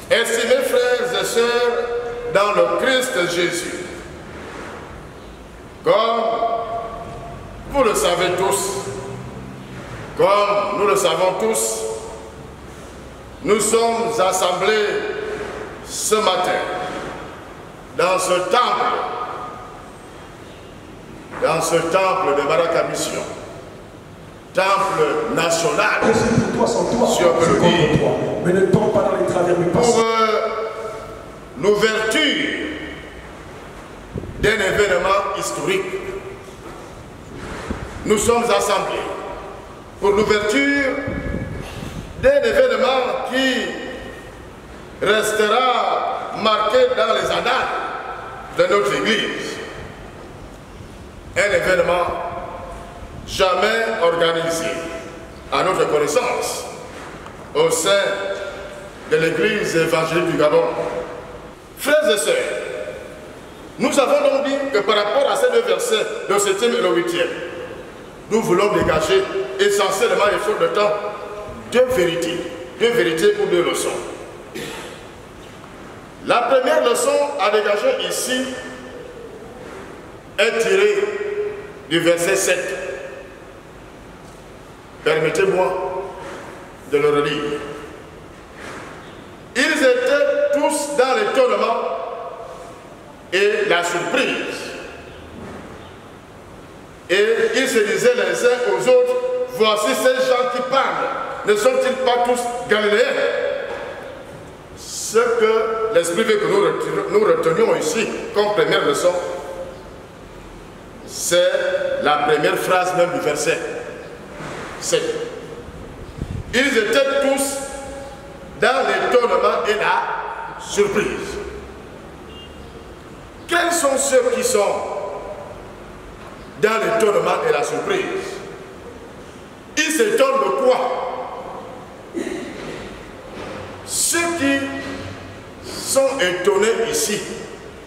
Estimés frères et sœurs dans le Christ Jésus, comme vous le savez tous, comme nous le savons tous, nous sommes assemblés ce matin dans ce temple de Baraka Mission, temple national, si on peut le dire, mais ne tombe pas dans les travers du passé. pour l'ouverture d'un événement historique. Nous sommes assemblés pour l'ouverture d'un événement qui restera marqué dans les annales de notre Église. Un événement jamais organisé, à notre connaissance, au sein de l'Église évangélique du Gabon. Frères et sœurs, nous avons donc dit que par rapport à ces deux versets, le 7e et le 8e, nous voulons dégager essentiellement et faute de temps deux vérités ou deux leçons. La première leçon à dégager ici est tirée du verset 7. Permettez-moi de le relire. Ils étaient tous dans l'étonnement et la surprise. Et ils se disaient les uns aux autres, voici ces gens qui parlent, ne sont-ils pas tous galiléens? Ce que l'Esprit veut que nous retenions ici comme première leçon, c'est la première phrase même du verset 7. Ils étaient tous dans l'étonnement et la surprise. Quels sont ceux qui sont dans l'étonnement et la surprise? Ils s'étonnent de quoi? Ceux qui sont étonnés ici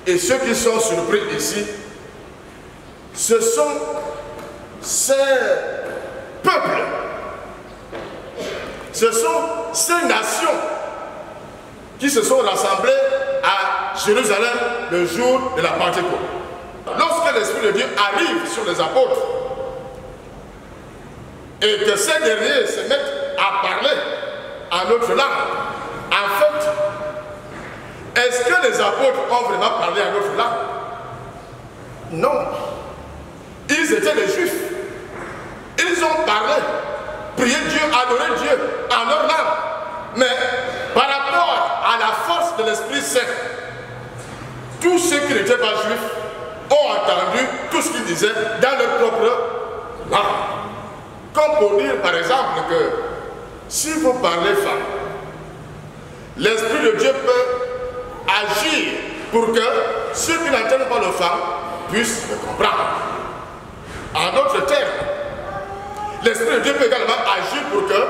et ceux qui sont surpris ici, ce sont ces peuples, ce sont ces nations qui se sont rassemblées à Jérusalem le jour de la Pentecôte. Lorsque l'Esprit de Dieu arrive sur les apôtres et que ces derniers se mettent à parler en notre langue, en fait, est-ce que les apôtres ont vraiment parlé en notre langue? Non. Ils étaient des Juifs. Ils ont parlé, prié Dieu, adoré Dieu en leur langue. Mais par rapport à la force de l'Esprit Saint, tous ceux qui n'étaient pas juifs ont entendu tout ce qu'ils disaient dans leur propre langue. Comme pour dire par exemple que si vous parlez femme, l'Esprit de Dieu peut agir pour que ceux qui n'entendent pas le femme puissent le comprendre. En d'autres termes, l'Esprit de Dieu peut également agir pour que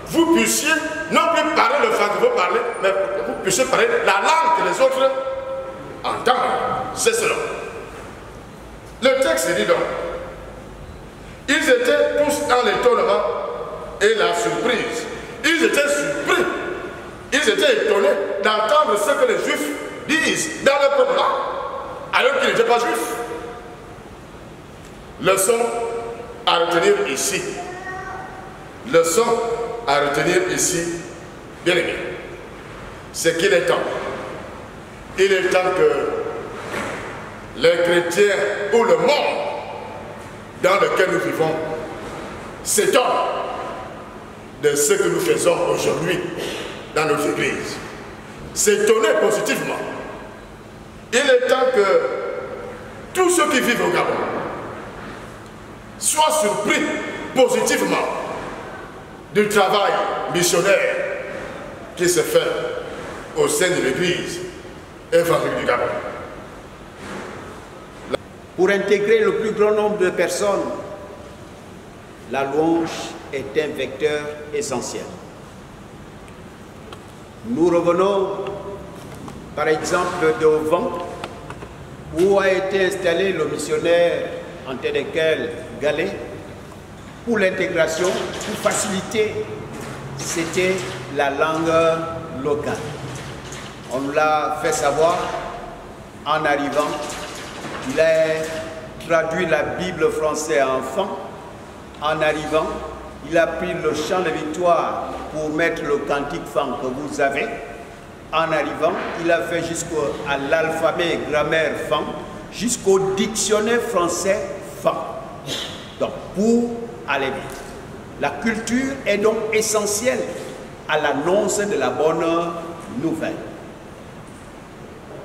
vous puissiez non plus parler le femme que vous parlez, mais que vous puissiez parler la langue que les autres entendent. C'est cela. Le texte dit donc, ils étaient tous dans l'étonnement et la surprise. Ils étaient surpris, ils étaient étonnés d'entendre ce que les Juifs disent dans leur propre langue, alors qu'ils n'étaient pas Juifs. Leçon à retenir ici. Leçon à retenir ici, bien aimé. C'est qu'il est temps. Il est temps que les chrétiens ou le monde dans lequel nous vivons s'étonnent de ce que nous faisons aujourd'hui dans notre Église. S'étonner positivement. Il est temps que tous ceux qui vivent au Gabon soient surpris positivement du travail missionnaire qui se fait au sein de l'Église évangélique du Gabon. Pour intégrer le plus grand nombre de personnes, la louange est un vecteur essentiel. Nous revenons par exemple de Vent, où a été installé le missionnaire Anténékel Gallet pour l'intégration, pour faciliter, c'était la langue locale. On nous l'a fait savoir en arrivant. Il a traduit la Bible française à enfant. En arrivant, il a pris le chant de victoire pour mettre le cantique fan que vous avez. En arrivant, il a fait jusqu'à l'alphabet grammaire fan, jusqu'au dictionnaire français fan. Donc, pour aller vite. La culture est donc essentielle à l'annonce de la bonne nouvelle.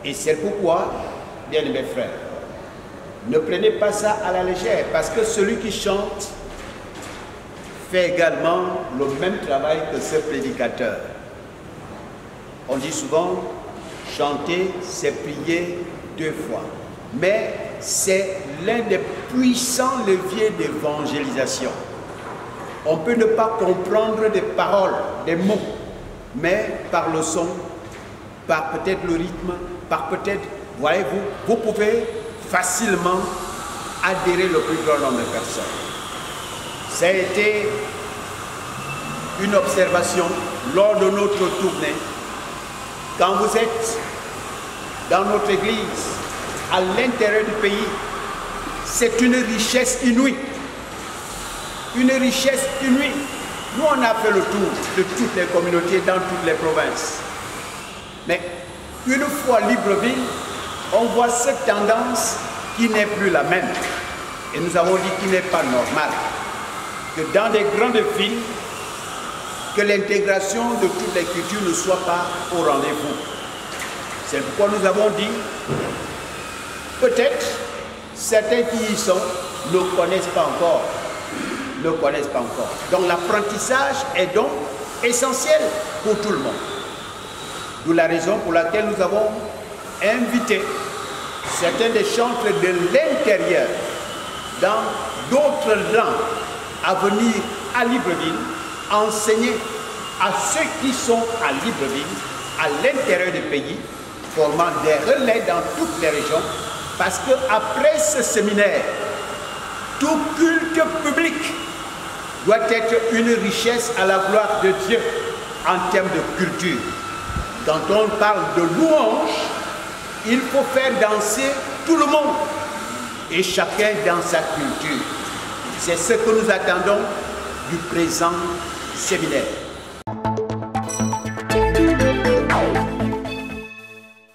Et c'est pourquoi, bien mes frères, ne prenez pas ça à la légère, parce que celui qui chante fait également le même travail que ce prédicateur. On dit souvent, chanter, c'est prier 2 fois. Mais c'est l'un des puissants leviers d'évangélisation. On peut ne pas comprendre des paroles, des mots, mais par le son, par peut-être le rythme, par peut-être, voyez-vous, vous pouvez facilement adhérer le plus grand nombre de personnes. Ça a été une observation lors de notre tournée. Quand vous êtes dans notre église, à l'intérieur du pays, c'est une richesse inouïe. Une richesse inouïe. Nous, on a fait le tour de toutes les communautés dans toutes les provinces. Mais une fois Libreville, on voit cette tendance qui n'est plus la même. Et nous avons dit qu'il n'est pas normal que dans des grandes villes, que l'intégration de toutes les cultures ne soit pas au rendez-vous. C'est pourquoi nous avons dit, peut-être, certains qui y sont ne connaissent pas encore. Donc l'apprentissage est donc essentiel pour tout le monde. D'où la raison pour laquelle nous avons invité certains des chantres de l'intérieur, dans d'autres langues, à venir à Libreville, enseigner à ceux qui sont à Libreville, à l'intérieur du pays, formant des relais dans toutes les régions, parce qu'après ce séminaire, tout culte public doit être une richesse à la gloire de Dieu en termes de culture. Quand on parle de louange, il faut faire danser tout le monde, et chacun dans sa culture. C'est ce que nous attendons du présent séminaire.